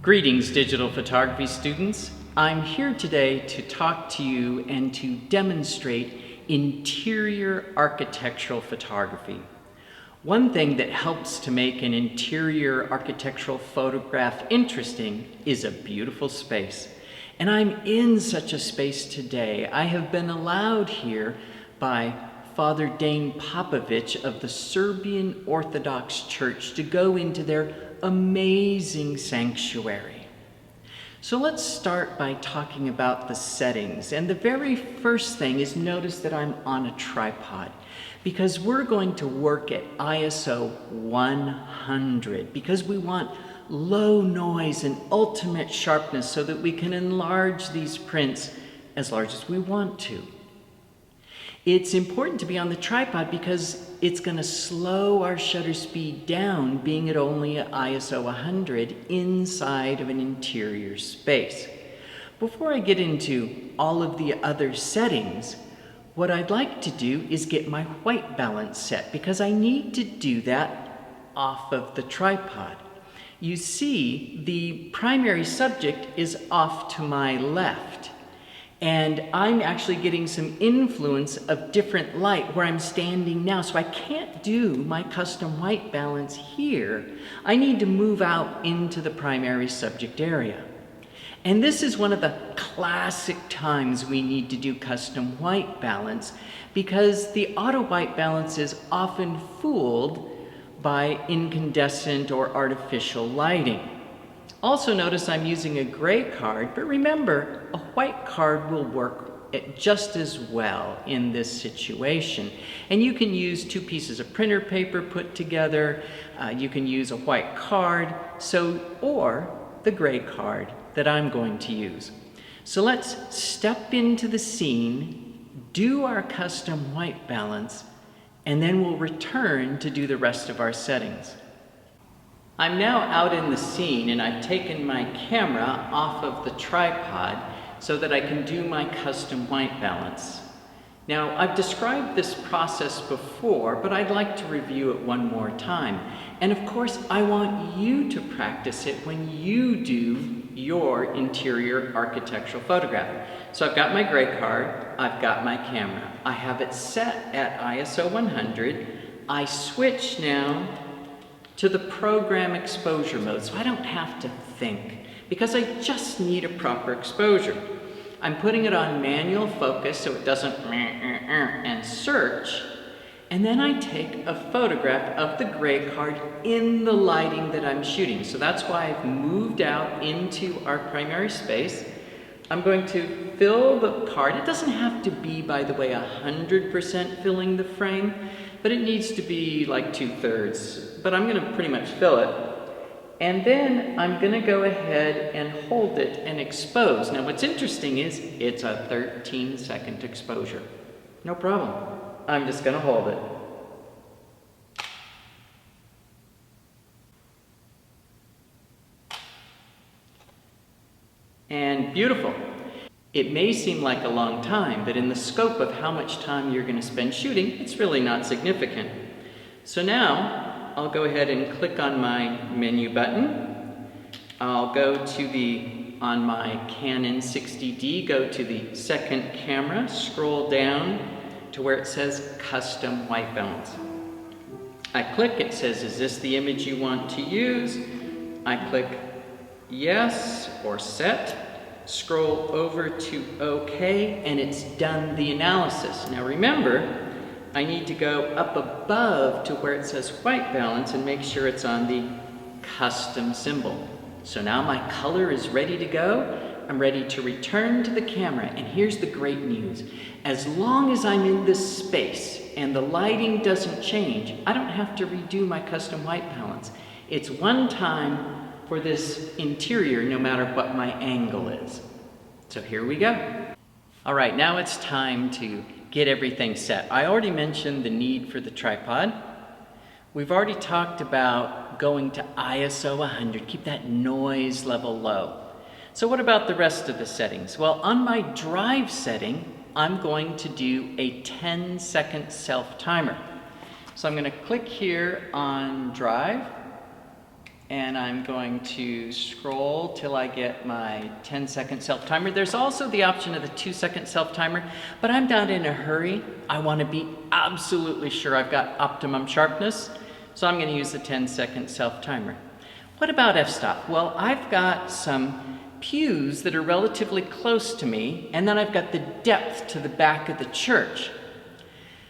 Greetings, digital photography students. I'm here today to talk to you and to demonstrate interior architectural photography. One thing that helps to make an interior architectural photograph interesting is a beautiful space. And I'm in such a space today. I have been allowed here by Father Dane Popovich of the Serbian Orthodox Church to go into their amazing sanctuary. So let's start by talking about the settings. And the very first thing is notice that I'm on a tripod because we're going to work at ISO 100 because we want low noise and ultimate sharpness so that we can enlarge these prints as large as we want to. It's important to be on the tripod because it's going to slow our shutter speed down, being at only ISO 100 inside of an interior space. Before I get into all of the other settings, what I'd like to do is get my white balance set because I need to do that off of the tripod. You see, the primary subject is off to my left. And I'm actually getting some influence of different light where I'm standing now. So I can't do my custom white balance here. I need to move out into the primary subject area. And this is one of the classic times we need to do custom white balance because the auto white balance is often fooled by incandescent or artificial lighting. Also notice I'm using a gray card, but remember, a white card will work just as well in this situation. And you can use two pieces of printer paper put together, you can use a white card, or the gray card that I'm going to use. So let's step into the scene, do our custom white balance, and then we'll return to do the rest of our settings. I'm now out in the scene and I've taken my camera off of the tripod so that I can do my custom white balance. Now, I've described this process before, but I'd like to review it one more time. And of course, I want you to practice it when you do your interior architectural photograph. So I've got my gray card, I've got my camera. I have it set at ISO 100. I switch now to the program exposure mode, so I don't have to think, because I just need a proper exposure. I'm putting it on manual focus so it doesn't and search, and then I take a photograph of the gray card in the lighting that I'm shooting. So that's why I've moved out into our primary space. I'm going to fill the card. It doesn't have to be, by the way, 100% filling the frame, but it needs to be like 2/3. But I'm going to pretty much fill it. And then I'm going to go ahead and hold it and expose. Now what's interesting is it's a 13-second exposure. No problem. I'm just going to hold it. And beautiful. It may seem like a long time, but in the scope of how much time you're going to spend shooting, it's really not significant. So now, I'll go ahead and click on my menu button. I'll go to on my Canon 60D, go to the second camera, scroll down to where it says Custom White Balance. I click, it says, is this the image you want to use? I click yes or set, scroll over to OK, and it's done the analysis. Now remember, I need to go up above to where it says white balance and make sure it's on the custom symbol. So now my color is ready to go. I'm ready to return to the camera. And here's the great news. As long as I'm in this space and the lighting doesn't change, I don't have to redo my custom white balance. It's one time for this interior no matter what my angle is. So here we go. All right, now it's time to get everything set. I already mentioned the need for the tripod. We've already talked about going to ISO 100, keep that noise level low. So what about the rest of the settings? Well, on my drive setting, I'm going to do a 10-second self-timer. So I'm going to click here on drive, And I'm going to scroll till I get my 10-second self-timer. There's also the option of the 2-second self-timer, but I'm not in a hurry. I want to be absolutely sure I've got optimum sharpness, so I'm going to use the 10-second self-timer. What about f-stop? Well, I've got some pews that are relatively close to me, and then I've got the depth to the back of the church.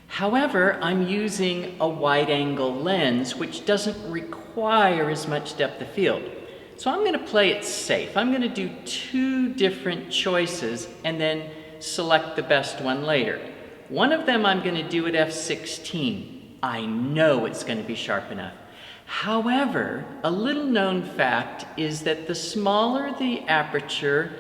However, I'm using a wide-angle lens, which doesn't require as much depth of field. So I'm going to play it safe. I'm going to do 2 different choices and then select the best one later. One of them I'm going to do at f16. I know it's going to be sharp enough. However, a little known fact is that the smaller the aperture,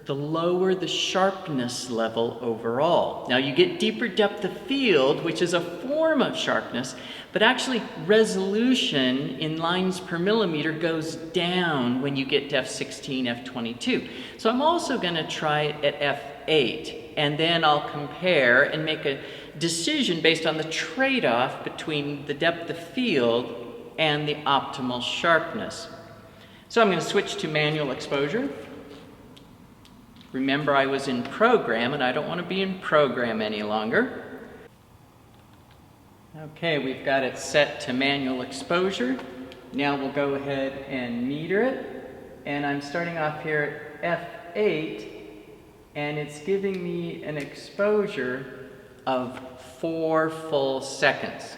the lower the sharpness level overall. Now you get deeper depth of field, which is a form of sharpness, but actually resolution in lines per millimeter goes down when you get to f16, f22. So I'm also going to try it at f8, and then I'll compare and make a decision based on the trade-off between the depth of field and the optimal sharpness. So I'm going to switch to manual exposure. Remember, I was in program, and I don't want to be in program any longer. Okay, we've got it set to manual exposure. Now we'll go ahead and meter it. And I'm starting off here at f8, and it's giving me an exposure of 4 full seconds.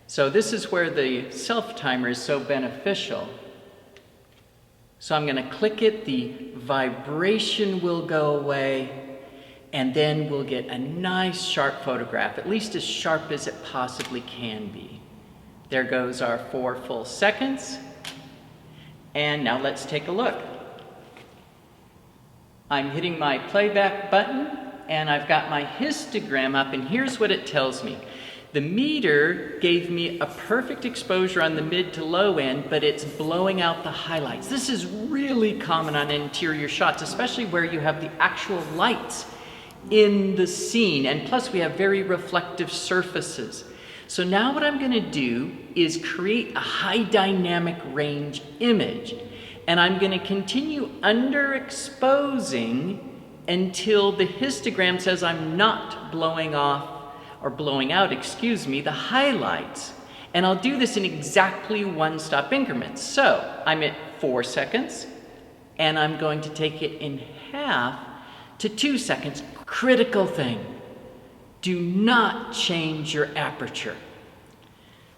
So this is where the self-timer is so beneficial. So I'm going to click it, the vibration will go away, and then we'll get a nice sharp photograph, at least as sharp as it possibly can be. There goes our 4 full seconds. And now let's take a look. I'm hitting my playback button, and I've got my histogram up, and here's what it tells me. The meter gave me a perfect exposure on the mid to low end, but it's blowing out the highlights. This is really common on interior shots, especially where you have the actual lights in the scene, and plus we have very reflective surfaces. So now what I'm going to do is create a high dynamic range image, and I'm going to continue underexposing until the histogram says I'm not blowing out, the highlights. And I'll do this in exactly 1-stop increments. So I'm at 4 seconds, and I'm going to take it in half to 2 seconds. Critical thing, do not change your aperture.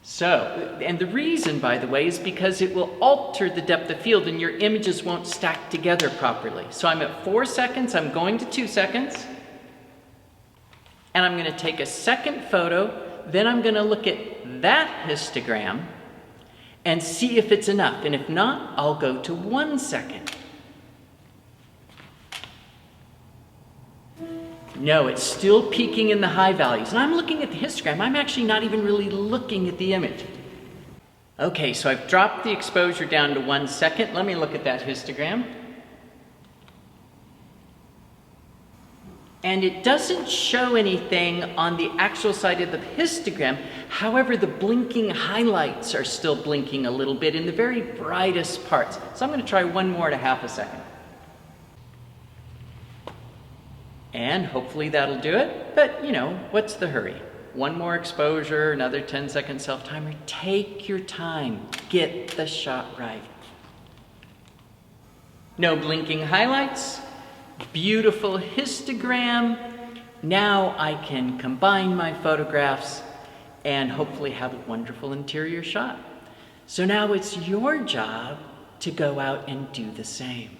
So, and the reason, by the way, is because it will alter the depth of field and your images won't stack together properly. So I'm at 4 seconds, I'm going to 2 seconds, and I'm going to take a second photo, then I'm going to look at that histogram and see if it's enough. And if not, I'll go to 1 second. No, it's still peaking in the high values. And I'm looking at the histogram. I'm actually not even really looking at the image. Okay, so I've dropped the exposure down to 1 second. Let me look at that histogram. And it doesn't show anything on the actual side of the histogram. However, the blinking highlights are still blinking a little bit in the very brightest parts. So I'm going to try one more to half a second. And hopefully that'll do it. But, you know, what's the hurry? One more exposure, another 10-second self-timer. Take your time. Get the shot right. No blinking highlights. Beautiful histogram. Now I can combine my photographs and hopefully have a wonderful interior shot. So now it's your job to go out and do the same.